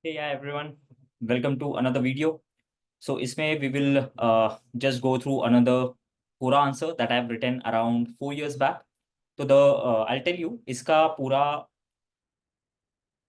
Hey, yeah, everyone. Welcome to another video. So, इसमें we will just go through another पूरा answer that I have written around 4 years back. तो I'll tell you इसका पूरा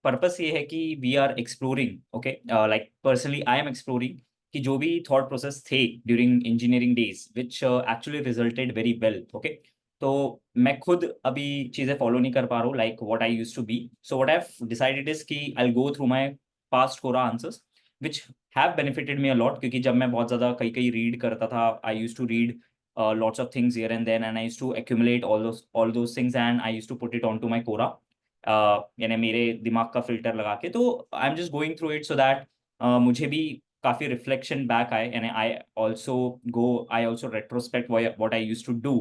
purpose ये है कि we are exploring okay like personally I am exploring कि जो भी थॉट प्रोसेस थे during engineering days which actually resulted very well okay. तो मैं खुद अभी चीज़ें फॉलो नहीं कर पा रहा हूँ like what I used to be. So what I have decided is कि I go through my past Quora answers which have benefited me a lot, क्योंकि जब मैं बहुत ज़्यादा कई कई रीड करता था I used to read lots of things here and then, and I used to accumulate all those things and I used to put it onto my Quora, यानी मेरे दिमाग का फ़िल्टर लगा के। तो I am just going through it so that मुझे भी काफ़ी रिफ्लेक्शन बैक आए, यानी I also retrospect what I used to do,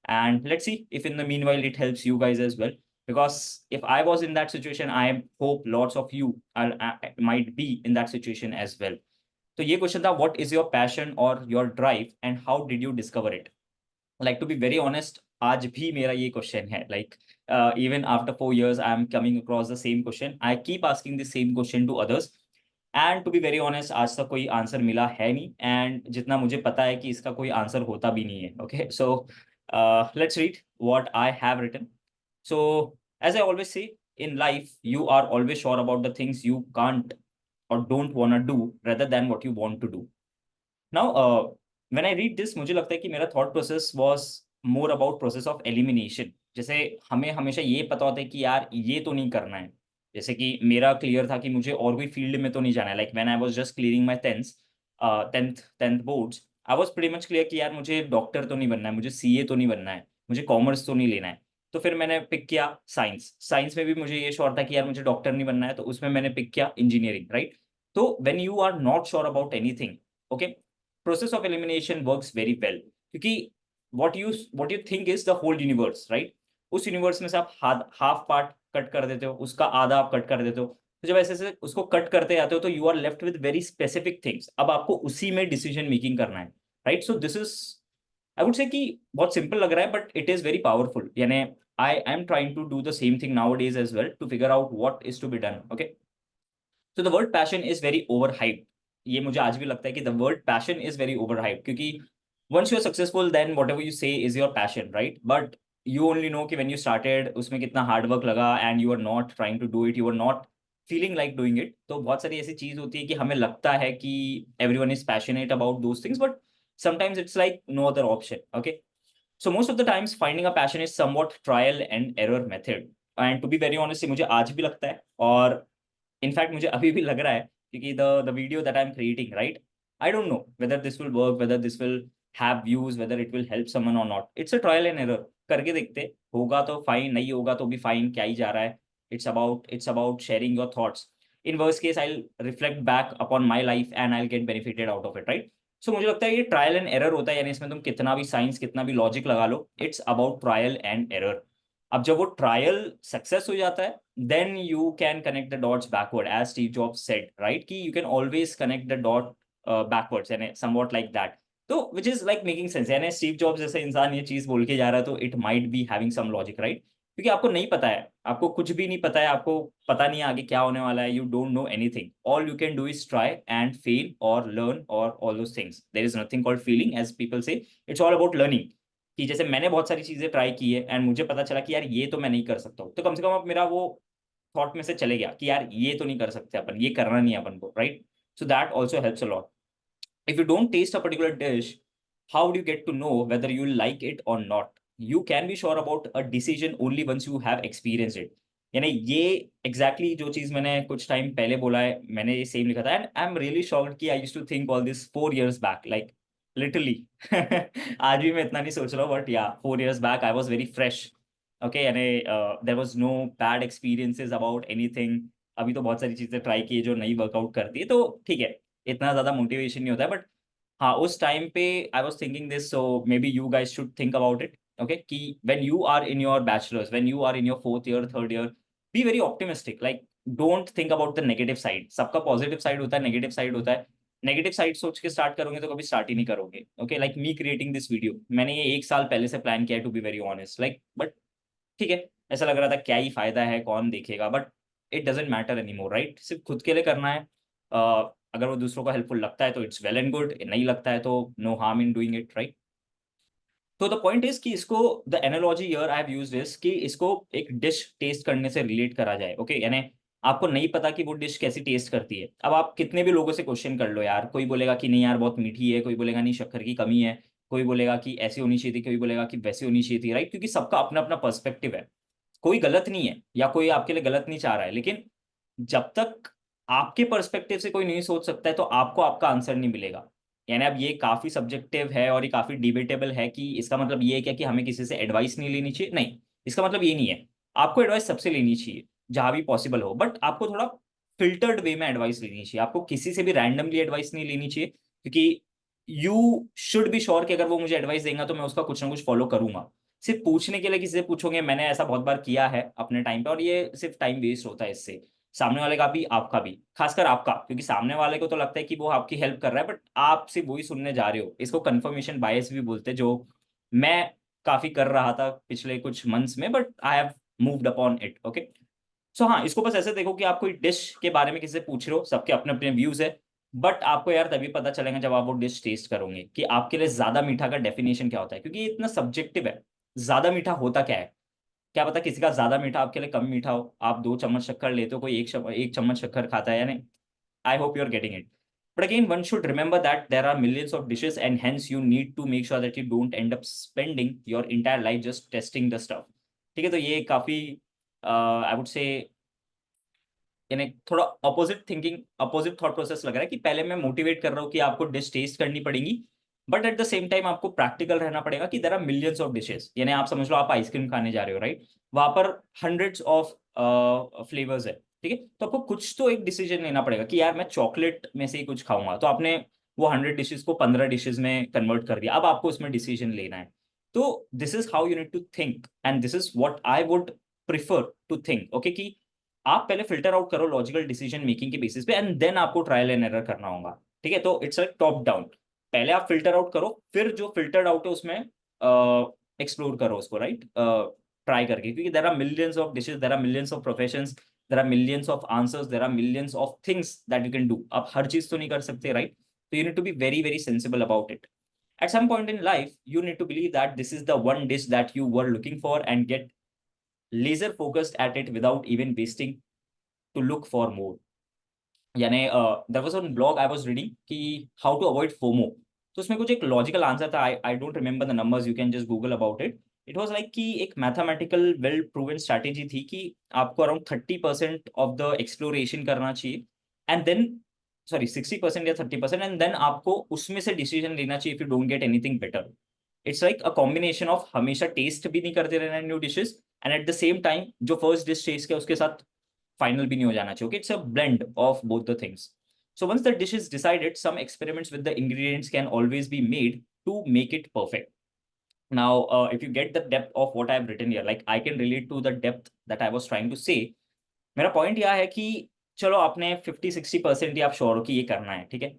and let's see if in the meanwhile it helps you guys as well, because if I was in that situation, I hope lots of you might be in that situation as well. तो ये question था, what is your passion और your drive and how did you discover it? Like to be very honest, आज भी मेरा ये question है। Like even after 4 years I am coming across the same question, I keep asking the same question to others, and to be very honest आज तक कोई answer मिला है नहीं, एंड जितना मुझे पता है कि इसका कोई आंसर होता भी नहीं है। Okay, so let's read what I have written. So, as I always say, in life, you are always sure about the things you can't or don't want to do rather than what you want to do. Now, when I read this, मुझे लगता है कि मेरा thought process was more about process of elimination. जैसे हमें हमेशा ये पता होता है कि यार ये तो नहीं करना है। जैसे कि मेरा क्लियर था कि मुझे और कोई फील्ड में तो नहीं जाना है। Like when I was just clearing my 10th boards, I was pretty much clear कि यार मुझे डॉक्टर तो नहीं बनना है, मुझे सीए तो नहीं बनना है, मुझे कॉमर्स तो नहीं लेना है। तो फिर मैंने पिक किया साइंस। साइंस में भी मुझे ये श्योर था कि यार मुझे डॉक्टर नहीं बनना है, तो उसमें मैंने पिक किया इंजीनियरिंग, राइट? तो when you are not sure about anything, okay, process of elimination works very well, क्योंकि what you think is the whole universe, right? उस यूनिवर्स में से आप हाफ पार्ट कट कर देते हो, उसका आधा आप कट कर देते हो। तो जब ऐसे ऐसे उसको कट करते जाते हो तो you are left with very specific things. अब आपको उसी में डिसीजन मेकिंग करना है, right? So this is, I would say कि बहुत सिंपल लग रहा है but it is very powerful. यानी I am trying to do the same thing nowadays as well to figure out what is to be done. Okay, तो the word passion is very over hype. ये मुझे आज भी लगता है कि the word passion is very over hype, क्योंकि once you are successful then whatever you say is your passion, right? But you only know कि when you started उसमें कितना हार्ड वर्क लगा, and you are not trying to do it, you are not feeling like doing it. तो बहुत सारी ऐसी चीज होती है कि हमें लगता है कि everyone is passionate about those things, but sometimes it's like no other option. Okay, so most of the times finding a passion is somewhat trial and error method, and to be very honest ये मुझे आज भी लगता है, और in fact मुझे अभी भी लग रहा है, क्योंकि the video that I am creating, right, I don't know whether this will work, whether this will have views, whether it will help someone or not. It's a trial and error, करके देखते, होगा तो fine, नहीं होगा तो भी fine, क्या ही जा रहा है। It's about sharing your thoughts. In worst case I reflect back upon my life and I get benefited out of it, right? So मुझे लगता है ये ट्रायल एंड एरर होता है, यानी इसमें तुम कितना भी साइंस कितना भी लॉजिक लगा लो, it's about trial and error. अब जब वो ट्रायल सक्सेस हो जाता है, then you can connect the dots backward, as Steve Jobs said, right? Ki you can always connect the dot backwards, and somewhat like that. तो which is like making sense, यानी Steve jobs जैसे इंसान ये चीज बोल के जा रहा है, तो it might be having some logic, right? क्योंकि आपको नहीं पता है, आपको कुछ भी नहीं पता है, आपको पता नहीं है आगे क्या होने वाला है, you don't know anything. All you can do is try and fail और लर्न और all those things. There is nothing called feeling, as people say, it's all about learning. कि जैसे मैंने बहुत सारी चीजें ट्राई की है एंड मुझे पता चला कि यार ये तो मैं नहीं कर सकता हूँ, तो कम से कम अब मेरा वो थॉट में से चले गया कि यार ये तो नहीं कर सकते अपन, ये करना नहीं है अपन को, right? So that also helps a lot. If you don't taste a particular dish, how do you get to know whether you like it or not? You can be sure about a decision only once you have experienced it. यानी ये exactly जो चीज मैंने कुछ time पहले बोला है, मैंने ये सेम लिखा था, and I am really shocked कि I used to think all this 4 years back, like literally. आज भी मैं इतना नहीं सोच रहा हूँ, बट या 4 years back I was very fresh. Okay, यानी there was no bad experiences about anything. अभी तो बहुत सारी चीजें ट्राई की है जो नहीं वर्कआउट करती है, तो ठीक है, इतना ज्यादा मोटिवेशन नहीं होता है, बट हाँ उस टाइम पे I was thinking this, so maybe you guys should think about it. Okay, कि when you are in your bachelors, when you are in your 4th year 3rd year, be very optimistic. Like don't think about the negative side. सबका positive side होता है, negative side होता है। Negative side सोच के start करोगे तो कभी स्टार्ट ही नहीं करोगे। Okay, like me creating this video, मैंने ये 1 साल पहले से प्लान किया है, to be very honest, like, but ठीक है, ऐसा लग रहा था क्या ही फायदा है, कौन देखेगा, but it doesn't matter any more, right? सिर्फ खुद के लिए करना है। अगर वो दूसरों को हेल्पफुल लगता है तो इट्स वेल एंड गुड, नहीं लगता है तो no harm in doing it, right? तो द पॉइंट इज कि इसको, the analogy here I have used is कि इसको एक डिश टेस्ट करने से रिलेट करा जाए, ओके? यानी आपको नहीं पता कि वो डिश कैसी टेस्ट करती है। अब आप कितने भी लोगों से क्वेश्चन कर लो यार, कोई बोलेगा कि नहीं यार बहुत मीठी है, कोई बोलेगा नहीं शक्कर की कमी है, कोई बोलेगा कि ऐसी होनी चाहिए थी, कोई बोलेगा कि वैसी होनी चाहिए थी, राइट? क्योंकि सबका अपना अपना पर्सपेक्टिव है। कोई गलत नहीं है या कोई आपके लिए गलत नहीं चाह रहा है, लेकिन जब तक आपके पर्सपेक्टिव से कोई नहीं सोच सकता है तो आपको आपका आंसर नहीं मिलेगा। यानी अब ये काफी सब्जेक्टिव है और ये काफी डिबेटेबल है कि इसका मतलब ये है क्या कि हमें किसी से एडवाइस नहीं लेनी चाहिए? नहीं, इसका मतलब ये नहीं है। आपको एडवाइस सबसे लेनी चाहिए जहां भी पॉसिबल हो, बट आपको थोड़ा फिल्टर्ड वे में एडवाइस लेनी चाहिए। आपको किसी से भी रैंडमली एडवाइस नहीं लेनी चाहिए, क्योंकि यू शुड बी श्योर कि अगर वो मुझे एडवाइस देगा तो मैं उसका कुछ ना कुछ फॉलो करूंगा। सिर्फ पूछने के लिए किसी से पूछोगे, मैंने ऐसा बहुत बार किया है अपने टाइम पे, और ये सिर्फ टाइम वेस्ट होता है इससे, सामने वाले का भी आपका भी, खासकर आपका, क्योंकि सामने वाले को तो लगता है कि वो आपकी हेल्प कर रहा है बट आप सिर्फ वही सुनने जा रहे हो। इसको कंफर्मेशन बायस भी बोलते हैं, जो मैं काफी कर रहा था पिछले कुछ मंथ्स में, but I have moved upon it, okay? So हाँ, इसको बस ऐसे देखो कि आप कोई डिश के बारे में किसी से पूछ रहे हो, सबके अपने अपने व्यूज है, बट आपको यार तभी पता चलेगा जब आप वो डिश टेस्ट करोगे कि आपके लिए ज्यादा मीठा का डेफिनेशन क्या होता है, क्योंकि ये इतना सब्जेक्टिव है। ज्यादा मीठा होता क्या है? क्या पता किसी का ज्यादा मीठा आपके लिए कम मीठा हो, आप 2 चम्मच शक्कर लेते हो, कोई एक चम्मच शक्कर खाता है, यानी I hope you're getting it. But again, one should remember that there are millions of dishes, and hence you need to make sure that you don't end up spending your entire life just testing the stuff. ठीक है, तो ये काफी आई would से यानी थोड़ा opposite thinking, opposite thought process लग रहा है कि पहले मैं मोटिवेट कर रहा हूँ कि आपको डिश टेस्ट करनी पड़ेगी, but at the same time आपको प्रैक्टिकल रहना पड़ेगा कि there are millions of dishes. यानी आप समझ लो आप आइसक्रीम खाने जा रहे हो, राइट? वहां पर हंड्रेड्स ऑफ फ्लेवर्स है, ठीक है? तो आपको कुछ तो एक डिसीजन लेना पड़ेगा कि यार मैं चॉकलेट में से ही कुछ खाऊंगा, तो आपने वो 100 डिशेज को 15 डिशेज में कन्वर्ट कर दिया, अब आपको उसमें डिसीजन लेना है। तो this is how you need to think, and this is what I would prefer to think, okay? कि आप पहले फिल्टर आउट करो लॉजिकल डिसीजन मेकिंग के बेसिस पे, एंड देन आपको ट्रायल एंड एरर करना होगा, ठीक है? तो इट्स लाइक टॉप डाउन। पहले आप फिल्टर आउट करो, फिर जो फिल्टर्ड आउट है उसमें एक्सप्लोर करो उसको, राइट? ट्राई करके, क्योंकि there are millions of dishes, there are millions of professions, there are millions of answers, there are millions of things that you can do. आप हर चीज तो नहीं कर सकते, राइट? तो you need to be very very sensible about it. At some point in life, you need to believe that this is the one dish that you were looking for and get laser focused at it without even wasting to look for more. यानी there was one blog I was reading कि how to avoid FOMO. तो उसमें कुछ एक logical answer था, I don't remember the numbers, you can just google about it. It was like कि एक mathematical well proven strategy थी कि आपको अराउंड 30% ऑफ द एक्सप्लोरेशन करना चाहिए, एंड देन सॉरी 60% या 30%, एंड देन आपको उसमें से डिसीजन लेना चाहिए if you don't get anything better. It's like a combination of हमेशा टेस्ट भी नहीं करते रहना new dishes, and eight the same time जो फर्स्ट डिश टेस्ट किया उसके साथ फाइनल भी नहीं हो जाना चाहिए। It's a blend of both the things. So once the dish is decided, some experiments with the ingredients can always be made to make it perfect. Now, if you get the depth of what I've written here, like I can relate to the depth that I was trying to say. मेरा point यह है कि चलो आपने 50-60% ही आप sure हो कि ये करना है, ठीक है?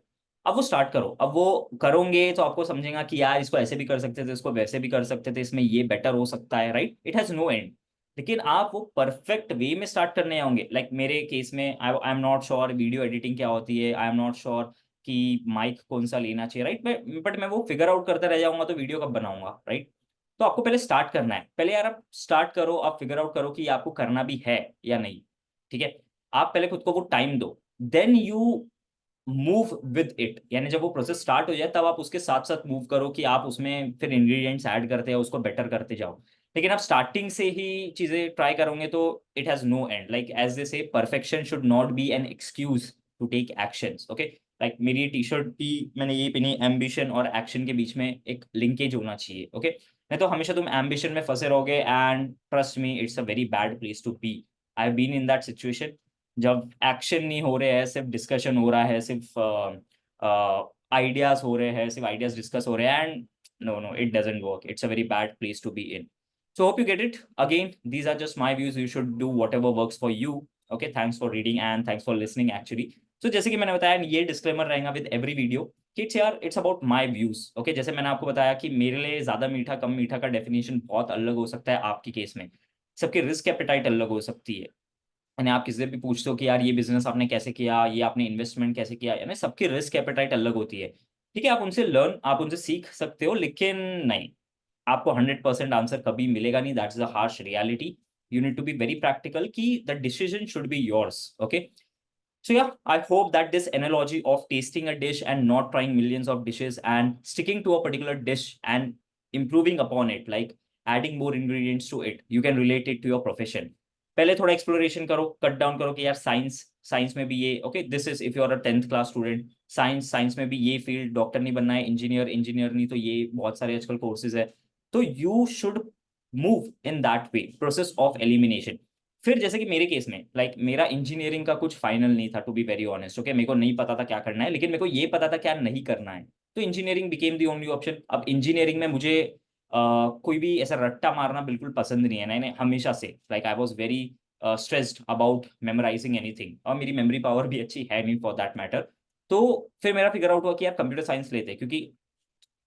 अब वो स्टार्ट करो। अब वो करोगे तो आपको समझेगा कि यार इसको ऐसे भी कर सकते थे, इसको वैसे भी कर सकते थे, इसमें ये बेटर हो सकता है, right? It has no end. लेकिन आप वो परफेक्ट वे में स्टार्ट करने होंगे। लाइक मेरे केस में आई am not sure video editing क्या होती है, आई एम नॉट श्योर कि माइक कौन सा लेना चाहिए, राइट? बट मैं वो फिगर आउट करते रह जाऊंगा तो वीडियो कब बनाऊंगा, राइट? तो आपको पहले स्टार्ट करना है। पहले यार आप स्टार्ट करो, आप फिगर आउट करो कि आपको करना भी है या नहीं, ठीक है? आप पहले खुद को वो टाइम दो, then you move with it. यानी जब वो प्रोसेस स्टार्ट हो जाए तब आप उसके साथ साथ मूव करो कि आप उसमें फिर इंग्रेडिएंट्स ऐड करते हैं, उसको बेटर करते जाओ। लेकिन आप स्टार्टिंग से ही चीजें ट्राई करोगे तो it has no end. Like as they say perfection should not be an excuse to take actions, okay? Like मेरी टी शर्ट भी मैंने ये पहनी, एम्बिशन और एक्शन के बीच में एक लिंकेज होना चाहिए, ओके? नहीं तो हमेशा तुम एम्बिशन में फंसे रहोगे, and trust me it's a very bad place to be. I have been in that situation, जब एक्शन नहीं हो रहे हैं, सिर्फ डिस्कशन हो रहा है, सिर्फ आइडियाज हो रहे हैं, सिर्फ आइडियाज डिस्कस हो रहे हैं, and no no it doesn't work. It's a very bad place to be in. So hope you get it. Again, these are just my views. You should do whatever works for you. Okay, thanks for reading and thanks for listening actually. So जैसे कि मैंने बताया, ये disclaimer रहेगा with every video कि it's यार it's about my views, okay? जैसे मैंने आपको बताया कि मेरे लिए ज्यादा मीठा कम मीठा का डेफिनेशन बहुत अलग हो सकता है आपकी केस में, सबकी रिस्क एपेटाइट अलग हो सकती है, यानी आप किसी से भी पूछते हो कि यार ये बिजनेस आपने कैसे किया, ये आपने इन्वेस्टमेंट कैसे किया, यानी सबकी रिस्क एपेटाइट अलग होती है। ठीक है, आप उनसे लर्न, आप उनसे सीख सकते हो, लेकिन नहीं, आपको 100% आंसर कभी मिलेगा नहीं। That's the harsh reality. You need to be very practical कि the decision should be yours. Okay, so yeah, I hope that this analogy of tasting a dish and not trying millions of dishes and sticking to a particular dish and improving upon it, like adding more ingredients to it, you can relate it to your profession. पहले थोड़ा exploration करो, cut down करो कि यार science, science में भी ये, okay, this is if you are a 10th class student, science, science में भी ये फील्ड, डॉक्टर नहीं बनना है, इंजीनियर, इंजीनियर नहीं तो ये बहुत सारे आजकल कोर्सेज है। तो you should move in that way, process of elimination. फिर जैसे कि मेरे केस में, लाइक मेरा इंजीनियरिंग का कुछ फाइनल नहीं था, to be very honest. Okay, मेरे को नहीं पता था क्या करना है, लेकिन मेरे को ये पता था क्या नहीं करना है, तो engineering became the only option. अब इंजीनियरिंग में मुझे कोई भी ऐसा रट्टा मारना बिल्कुल पसंद नहीं है। मैंने हमेशा से, like I was very stressed about memorising anything, और मेरी मेमोरी पावर भी अच्छी है नहीं फॉर दैट मैटर। तो फिर मेरा फिगर आउट हुआ कि यार कंप्यूटर साइंस लेते हैं, क्योंकि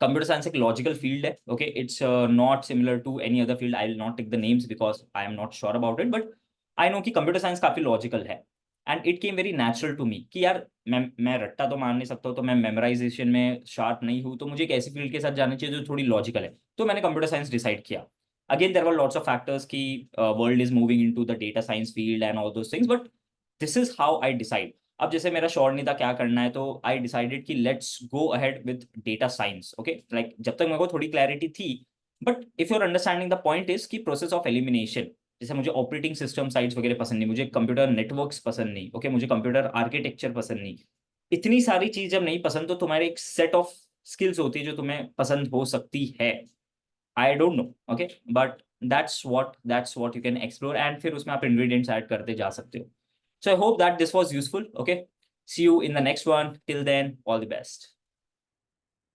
कंप्यूटर साइंस एक लॉजिकल फील्ड है। Okay, it's not similar to any other field. I will not take the names because I am not sure about it, but I know कि computer science काफी logical है। And it came very natural to me कि यार मैं रट्टा तो मान नहीं सकता हूँ, तो मैं मेमोराइजेशन में शार्प नहीं हूँ, तो मुझे एक ऐसी फील्ड के साथ जाना चाहिए जो थोड़ी लॉजिकल है। तो मैंने कंप्यूटर साइंस डिसाइड किया। Again there were lots of factors कि world is moving into the data science field and all those things, but this is how I decide. अब जैसे मेरा श्योर नहीं था क्या करना है, तो आई डिसाइडेड कि let's go ahead with data science. Okay, like जब तक मेरे को थोड़ी क्लैरिटी थी, but if you are understanding the point is कि प्रोसेस ऑफ एलिमिनेशन, जैसे मुझे ऑपरेटिंग सिस्टम साइट्स वगैरह पसंद नहीं, मुझे कंप्यूटर नेटवर्क्स पसंद नहीं, ओके, मुझे कंप्यूटर आर्किटेक्चर पसंद नहीं, इतनी सारी चीज जब नहीं पसंद, तो तुम्हारे एक सेट ऑफ स्किल्स होती है जो तुम्हें पसंद हो सकती है। आई don't no, okay, but that's what you can explore, and फिर उसमें आप इंग्रेडिएंट्स ऐड करते जा सकते हो। So I hope that this was useful. Okay. See you in the next one. Till then, all the best.